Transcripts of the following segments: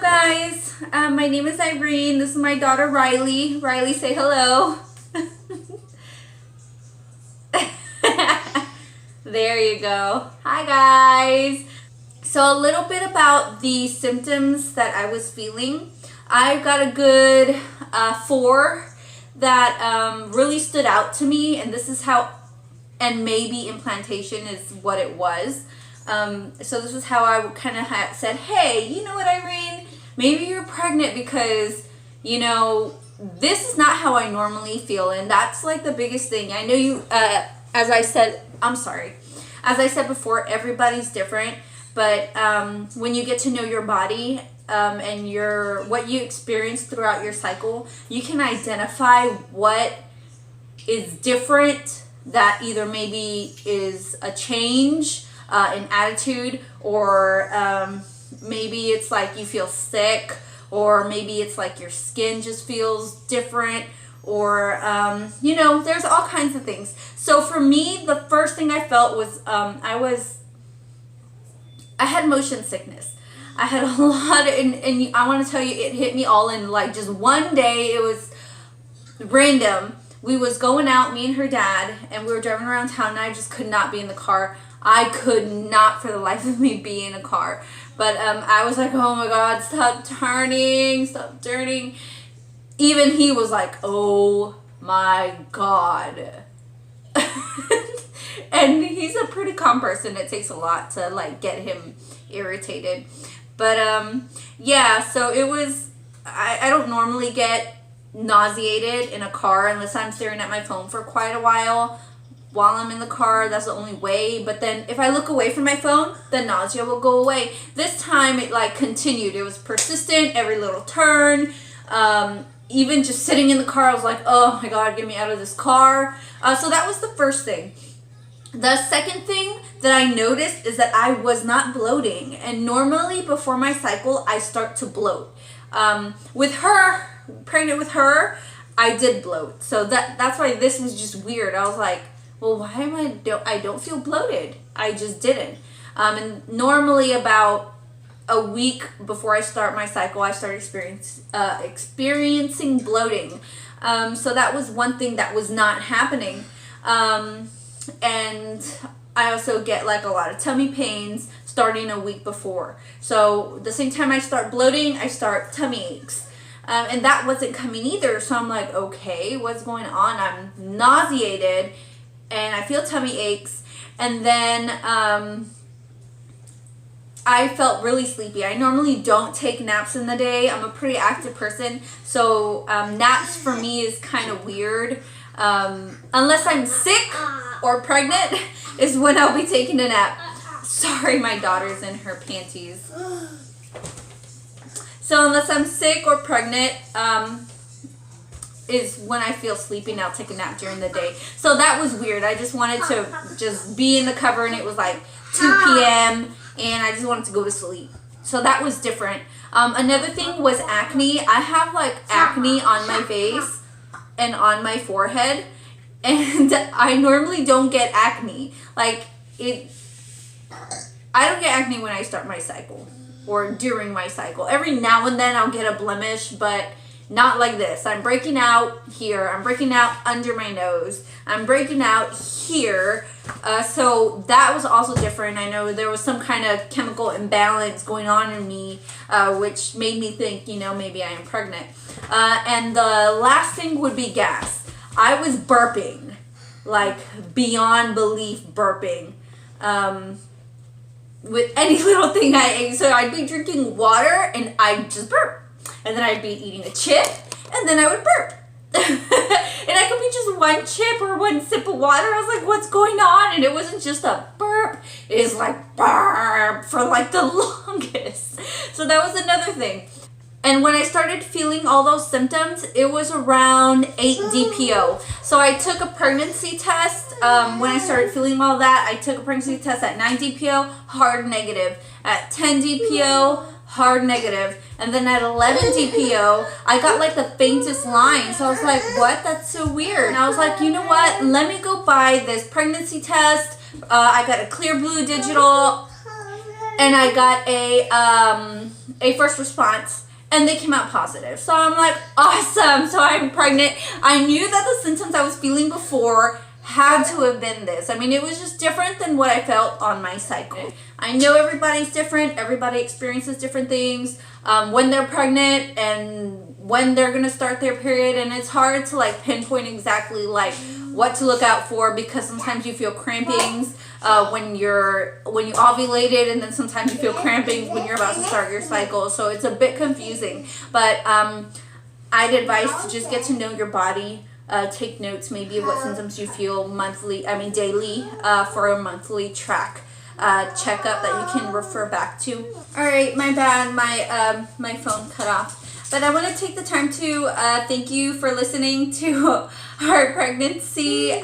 guys. My name is Irene. This is my daughter Riley. Riley, say hello. There you go. Hi guys. So a little bit about the symptoms that I was feeling. I've got a good 4 that really stood out to me, and this is how, and maybe implantation is what it was. So this is how I kind of said, hey, you know what, Irene, maybe you're pregnant because, you know, this is not how I normally feel. And that's like the biggest thing. I know you, as I said before, everybody's different. But when you get to know your body and what you experience throughout your cycle, you can identify what is different, that either maybe is a change in attitude, or maybe it's like you feel sick, or maybe it's like your skin just feels different, or you know, there's all kinds of things. So for me, the first thing I felt was I had motion sickness. I had a lot of, and I want to tell you, it hit me all in like just one day. It was random. We was going out, me and her dad, and we were driving around town, and I just could not be in the car. I could not for the life of me be in a car. But I was like, oh my God, stop turning. Even he was like, oh my God. And he's a pretty calm person. It takes a lot to like get him irritated. But yeah, so it was, I don't normally get nauseated in a car unless I'm staring at my phone for quite a while I'm in the car. That's the only way. But then if I look away from my phone, the nausea will go away. This time it like continued. It was persistent, every little turn. Even just sitting in the car, I was like, oh my God, get me out of this car. So that was the first thing. The second thing that I noticed is that I was not bloating. And normally before my cycle, I start to bloat. With her, pregnant with her, I did bloat. So that's why this was just weird. I was like, well, why am I don't feel bloated? I just didn't. And normally about a week before I start my cycle, I start experiencing bloating. So that was one thing that was not happening. And I also get like a lot of tummy pains starting a week before. So the same time I start bloating, I start tummy aches. And that wasn't coming either. So I'm like, okay, what's going on? I'm nauseated and I feel tummy aches. And then I felt really sleepy. I normally don't take naps in the day. I'm a pretty active person. So naps for me is kind of weird. Unless I'm sick or pregnant is when I'll be taking a nap. Sorry, my daughter's in her panties. So unless I'm sick or pregnant, is when I feel sleepy, and I'll take a nap during the day. So that was weird. I just wanted to just be in the cover, and it was like 2 p.m. and I just wanted to go to sleep. So that was different. Another thing was acne. I have like acne on my face and on my forehead, and I normally don't get acne. Like I don't get acne when I start my cycle or during my cycle. Every now and then I'll get a blemish, but not like this. I'm breaking out here. I'm breaking out under my nose. I'm breaking out here. So that was also different. I know there was some kind of chemical imbalance going on in me, which made me think, you know, maybe I am pregnant. And the last thing would be gas. I was burping, like beyond belief burping. With any little thing I ate. So I'd be drinking water and I'd just burp. And then I'd be eating a chip and then I would burp. And I could be just one chip or one sip of water. I was like, what's going on? And it wasn't just a burp. It was like burp for like the longest. So that was another thing. And when I started feeling all those symptoms, it was around 8 DPO. So I took a pregnancy test. When I started feeling all that, I took a pregnancy test at 9 DPO, hard negative. At 10 DPO, hard negative. And then at 11 DPO, I got like the faintest line. So I was like, what? That's so weird. And I was like, you know what? Let me go buy this pregnancy test. I got a clear blue digital. and I got a first response, and they came out positive. So I'm like, awesome. So I'm pregnant. I knew that the symptoms I was feeling before had to have been this. I mean, it was just different than what I felt on my cycle. I know everybody's different. Everybody experiences different things when they're pregnant and when they're gonna start their period, and it's hard to like pinpoint exactly like what to look out for, because sometimes you feel crampings when you ovulated, and then sometimes you feel crampings when you're about to start your cycle. So it's a bit confusing, but I'd advise to just get to know your body. Take notes maybe of what symptoms you feel daily, for a monthly checkup that you can refer back to. All right, my bad, my phone cut off. But I want to take the time to thank you for listening to our pregnancy,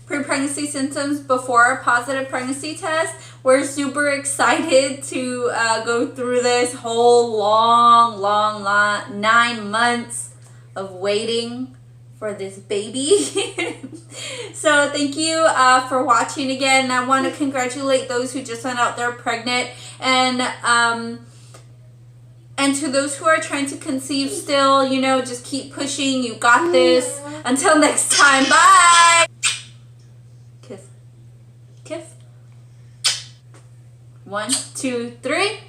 pre-pregnancy symptoms before a positive pregnancy test. We're super excited to go through this whole long 9 months of waiting for this baby. So thank you for watching again. I want to congratulate those who just went out there pregnant, and to those who are trying to conceive still, just keep pushing. You got this. Until next time, bye. Kiss. Kiss. 1, 2, 3.